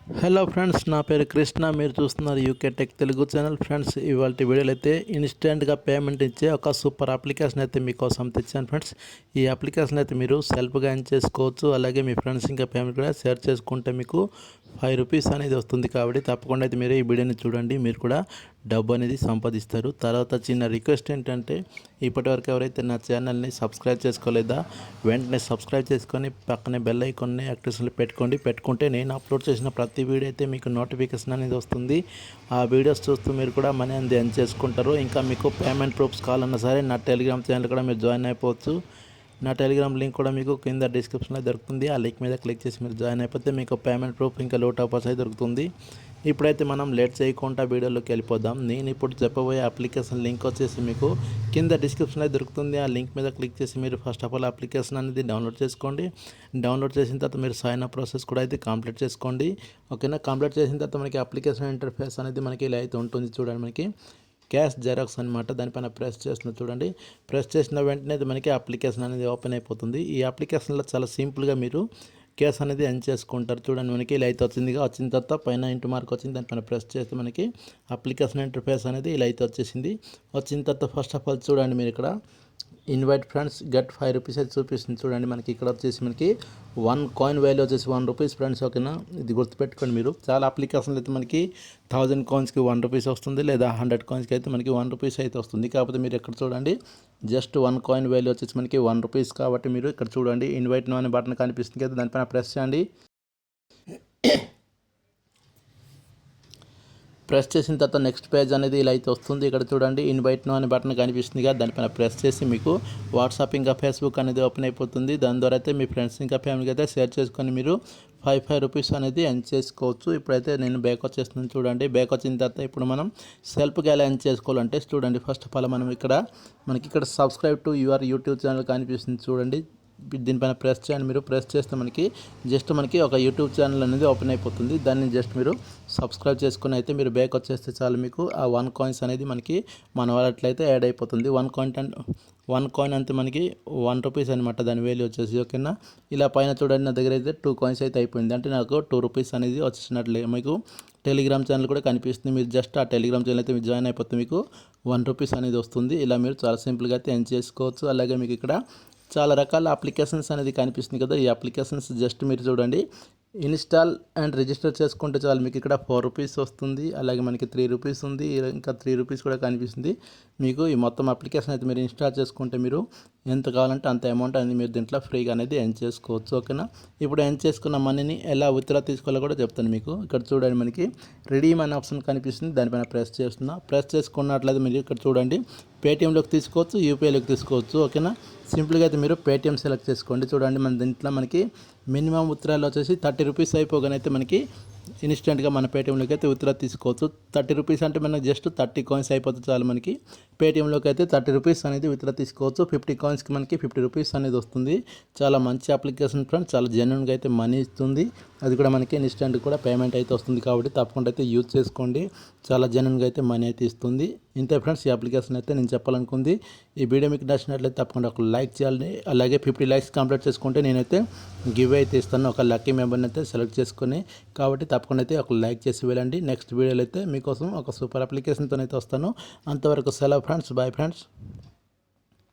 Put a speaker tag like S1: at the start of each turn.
S1: Hello friends, నా పేరు కృష్ణ. మీరు చూస్తున్నారు UK tech Telugu channel. Friends, ఇవాళ వీడియోలో అయితే ఇన్స్టెంట్గా పేమెంట్ ఇచ్చే ఒక సూపర్ అప్లికేషన్ అయితే మీకోసం తెచ్చాను ఫ్రెండ్స్. ఈ అప్లికేషన్ అయితే మీరు సెల్ఫ్గా ఎర్న్ చేసుకోవచ్చు. అలాగే మీ ఫ్రెండ్స్ ఇంకా పేమెంట్ కూడా షేర్ చేసుకుంటే మీకు ₹5 అనేది వస్తుంది. కాబట్టి తప్పకుండా అయితే మీరు ఈ వీడియోని చూడండి, మీరు కూడా డబ్బు అనేది సంపాదిస్తారు. తర్వాత చిన్న రిక్వెస్ట్ ఏంటంటే, ఇప్పటివరకు ఎవరైతే నా ఛానల్ని సబ్స్క్రైబ్ చేసుకోలేదా వెంటనే సబ్స్క్రైబ్ చేసుకొని పక్కనే బెల్ ఐకాన్ని యాక్టివేషన్లో పెట్టుకుంటే నేను అప్లోడ్ చేసిన ప్రతి వీడియో అయితే మీకు నోటిఫికేషన్ అనేది వస్తుంది. ఆ వీడియోస్ చూస్తూ మీరు కూడా మనీ అనేది ఎర్న్ చేసుకుంటారు. ఇంకా మీకు పేమెంట్ ప్రూఫ్స్ కావాలన్నా సరే నా టెలిగ్రామ్ ఛానల్ కూడా మీరు జాయిన్ అయిపోవచ్చు. నా టెలిగ్రామ్ లింక్ కూడా మీకు కింద డిస్క్రిప్షన్లో దొరుకుతుంది. ఆ లింక్ మీద క్లిక్ చేసి మీరు జాయిన్ అయిపోతే మీకు పేమెంట్ ప్రూఫ్ ఇంకా లోట్ ఆఫర్స్ అయితే దొరుకుతుంది. ఇప్పుడైతే మనం లేట్ చేయకుండా వీడియోలోకి వెళ్ళిపోదాం. నేను ఇప్పుడు చెప్పబోయే అప్లికేషన్ లింక్ వచ్చేసి మీకు కింద డిస్క్రిప్షన్లో దొరుకుతుంది. ఆ లింక్ మీద క్లిక్ చేసి మీరు ఫస్ట్ ఆఫ్ ఆల్ అప్లికేషన్ అనేది డౌన్లోడ్ చేసుకోండి. డౌన్లోడ్ చేసిన తర్వాత మీరు సైన్ అప్ ప్రాసెస్ కూడా అయితే కంప్లీట్ చేసుకోండి. ఓకేనా? కంప్లీట్ చేసిన తర్వాత మనకి అప్లికేషన్ ఇంటర్ఫేస్ అనేది మనకి ఇలా అయితే ఉంటుంది. చూడండి, మనకి క్యాష్ జెరాక్స్ అనమాట. దానిపైన ప్రెస్ చేసిన చూడండి. ప్రెస్ చేసిన వెంటనే మనకి అప్లికేషన్ అనేది ఓపెన్ అయిపోతుంది. ఈ అప్లికేషన్లో చాలా సింపుల్గా మీరు క్యాష్ అనేది ఎర్న్ చేసుకుంటారు. చూడండి, మనకి ఇలా అయితే వచ్చిందిగా. వచ్చిన తర్వాత పైన ఇంటూ మార్క్ వచ్చింది, దానిపైన ప్రెస్ చేస్తే మనకి అప్లికేషన్ ఇంటర్ఫేస్ అనేది ఇలా అయితే వచ్చేసింది. వచ్చిన తర్వాత ఫస్ట్ ఆఫ్ ఆల్ చూడండి, మీరు ఇక్కడ ఇన్వైట్ ఫ్రెండ్స్ గెట్ ₹5 అయితే చూపిస్తుంది. చూడండి, మనకి ఇక్కడ వచ్చేసి మనకి 1 కాయిన్ వాల్యూ వచ్చేసి ₹1 ఫ్రెండ్స్. ఓకేనా? ఇది గుర్తుపెట్టుకోండి. మీరు చాలా అప్లికేషన్లు అయితే మనకి 1000 కాయిన్స్కి ₹1 వస్తుంది, లేదా 100 కాయిన్స్కి అయితే మనకి ₹1 అయితే వస్తుంది. కాకపోతే మీరు ఇక్కడ చూడండి, జస్ట్ 1 కాయిన్ వాల్యూ వచ్చేసి మనకి ₹1 కాబట్టి మీరు ఇక్కడ చూడండి, ఇన్వైట్ నో అనే బటన్ కనిపిస్తుంది కదా, దానిపైన ప్రెస్ చేయండి. ప్రెస్ చేసిన తర్వాత నెక్స్ట్ పేజ్ అనేది ఇలా అయితే వస్తుంది. ఇక్కడ చూడండి, ఇన్వైట్ నో అనే బటన్ కనిపిస్తుంది కదా, దానిపైన ప్రెస్ చేసి మీకు వాట్సాప్ ఇంకా ఫేస్బుక్ అనేది ఓపెన్ అయిపోతుంది. దాని ద్వారా అయితే మీ ఫ్రెండ్స్ ఇంకా ఫ్యామిలీకి అయితే షేర్ చేసుకొని మీరు ₹5 అనేది ఎర్న్ చేసుకోవచ్చు. ఇప్పుడైతే నేను బ్యాక్ వచ్చేస్తున్నాను. చూడండి, బ్యాక్ వచ్చిన తర్వాత ఇప్పుడు మనం సెల్ఫ్గా ఎలా ఎర్న్ చేసుకోవాలంటే చూడండి, ఫస్ట్ ఆఫ్ ఆల్ మనం మనకి ఇక్కడ subscribe to your YouTube channel కనిపిస్తుంది. చూడండి, దీనిపైన ప్రెస్ చేయండి. మీరు ప్రెస్ చేస్తే మనకి ఒక యూట్యూబ్ ఛానల్ అనేది ఓపెన్ అయిపోతుంది. దాన్ని జస్ట్ మీరు సబ్స్క్రైబ్ చేసుకుని అయితే మీరు బ్యాక్ వచ్చేస్తే చాలు, మీకు ఆ 1 కాయిన్స్ అనేది మనకి మన వాలెట్లో అయితే యాడ్ అయిపోతుంది. 1 కాయిన్ అంతే మనకి ₹1 అనమాట, దాని వాల్యూ వచ్చేసి. ఓకేనా? ఇలా పైన చూడండి, నా దగ్గర అయితే 2 కాయిన్స్ అయితే అయిపోయింది. అంటే నాకు ₹2 అనేది వచ్చేసినట్లే. మీకు టెలిగ్రామ్ ఛానల్ కూడా కనిపిస్తుంది. మీరు జస్ట్ ఆ టెలిగ్రామ్ ఛానల్ అయితే మీరు జాయిన్ అయిపోతే మీకు ₹1 అనేది వస్తుంది. ఇలా మీరు చాలా సింపుల్గా అయితే ఎర్న్ చేసుకోవచ్చు. అలాగే మీకు ఇక్కడ చాలా రకాల అప్లికేషన్స్ అనేది కనిపిస్తుంది కదా, ఈ అప్లికేషన్స్ జస్ట్ మీరు చూడండి, ఇన్స్టాల్ అండ్ రిజిస్టర్ చేసుకుంటే చాలు, మీకు ఇక్కడ ₹4 వస్తుంది. అలాగే మనకి ₹3 ఉంది, ఇంకా ₹3 కూడా కనిపిస్తుంది. మీకు ఈ మొత్తం అప్లికేషన్ అయితే మీరు ఇన్స్టాల్ చేసుకుంటే మీరు ఎంత కావాలంటే అంత అమౌంట్ అనేది మీరు దీంట్లో ఫ్రీగా అనేది ఎర్న్ చేసుకోవచ్చు. ఓకేనా? ఇప్పుడు ఎర్న్ చేసుకున్న మనీని ఎలా విత్డ్రా తీసుకోవాలో కూడా చెప్తాను మీకు. ఇక్కడ చూడండి, మనకి రిడీమ్ అనే ఆప్షన్ కనిపిస్తుంది. దానిపైన ప్రెస్ చేస్తున్నా. ప్రెస్ చేసుకున్నట్లయితే మీరు ఇక్కడ చూడండి, పేటీఎంలోకి తీసుకోవచ్చు, యూపీఐలోకి తీసుకోవచ్చు. ఓకేనా? సింపుల్గా అయితే మీరు పేటీఎం సెలెక్ట్ చేసుకోండి. చూడండి, మన దీంట్లో మనకి మినిమం విత్డ్రాలు వచ్చేసి ₹30 అయిపోగానైతే మనకి ఇన్స్టెంట్గా మన పేటీఎంలోకి అయితే విత్డ్రా తీసుకోవచ్చు. ₹30 అంటే మనకి జస్ట్ 30 కాయిన్స్ అయిపోతుంది చాలు. మనకి పేటీఎంలోకి అయితే ₹30 అనేది విత్డ్రా తీసుకోవచ్చు. 50 కాయిన్స్కి మనకి ₹50 అనేది వస్తుంది. చాలా మంచి అప్లికేషన్ ఫ్రెండ్స్, చాలా జెన్యూన్గా అయితే మనీ ఇస్తుంది. అది కూడా మనకి ఇన్స్టెంట్ కూడా పేమెంట్ అయితే వస్తుంది. కాబట్టి తప్పకుండా అయితే యూజ్ చేసుకోండి. చాలా జెన్యూన్గా అయితే మనీ అయితే ఇస్తుంది. ఇంతే ఫ్రెండ్స్, ఈ అప్లికేషన్ అయితే నేను చెప్పాలనుకుంది. ఈ వీడియో మీకు నచ్చినట్లయితే తప్పకుండా ఒక లైక్ చేయాలి. అలాగే 50 లైక్స్ కంప్లీట్ చేసుకుంటే నేనైతే గివ్ అయితే ఇస్తాను, ఒక లక్కీ మెంబర్ని అయితే సెలెక్ట్ చేసుకొని. కాబట్టి తప్పకుండా అయితే ఒక లైక్ చేసి వెళ్ళండి. నెక్స్ట్ వీడియోలో అయితే మీకోసం ఒక సూపర్ అప్లికేషన్తో అయితే వస్తాను. అంతవరకు సెలవు ఫ్రెండ్స్, బాయ్ ఫ్రెండ్స్.